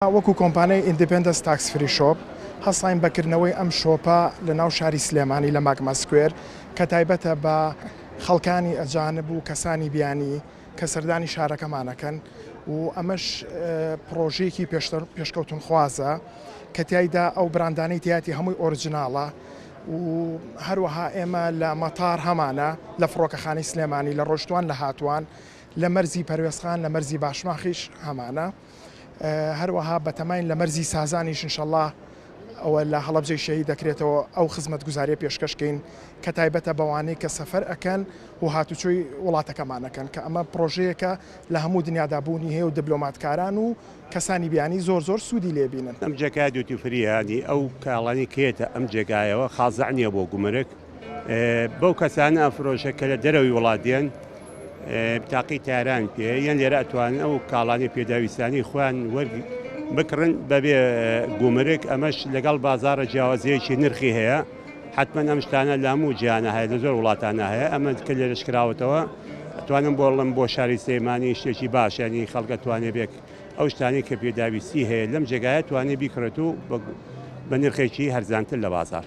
وەکو کۆمپانیای ئیندیپێندەنس تاکس فری شۆپ هەستاین بەکردنەوەی ئەم شۆپە لە ناو شاری سلێمانی لە ماگما سکوێر کە تایبەتە بە خەڵکانی ئەجانب و کەسانی بیانی کە سەردانی شارەکەمانەکەن و ئەمەش پرۆژەیەکی پێشکەوتن خوازە کە تایدا ئەو براندانەی تیاتی هەمووی ئۆریجیناڵە و هەروەها ئێمە لە مەتار هەمانە لە فڕۆکەخانەی سلێمانی لە ڕۆژتوان لە هاتووان لە مەرزی پەروێزخان لە مەرزی باشماخیش هەمانە هەروەها بەتەماین لە مەرزی سازانیش انشەڵڵا ئەوە لە هەڵەبجەی شەهید دەکرێتەوە ئەو خزمەتگوزاریە پێشکەشکەین کە تایبەتە بەوانەی کە سەفەر ئەکەن و هاتوچۆی وڵاتەکەمانەکەن کە ئەمە پرۆژەیەکە لە هەموو دنیادا بوونی هەیە و دیبلۆماتکاران و کەسانی بیانی زۆر سوودی لێبینن. ئەم جێگای دوتی فریانی ئەو کاڵانی کێتە ئەم جێگایەوە خازع نییە بۆ گومرک بەو کەسانە ئەفرۆشە کە لە دەرەوەی وڵاتیان تاقی تاران پێ یان لێرە ئەتوانن ئەو کاڵانی پێداویستانی خۆیان وەرگی بکڕن بەبێ گومرک ئەمەش لەگەڵ بازارە جیاوازەیەکی نرخی هەیە حتمما ئەم شتانە لە هەموو جیهانە هەیە لە زۆر وڵاتانە هەیە ئەمە کە لێرەش کراوەتەوە ئەتوانم بۆڵم بۆ شاری سلێمانی شتێکی باشیانی خەڵکە توانێ بێک ئەو شتانی کە پێداویستی هەیە لەم جێگایە توانێ بیکڕێت و بە نرخێکی هەرزانتر لە بازار.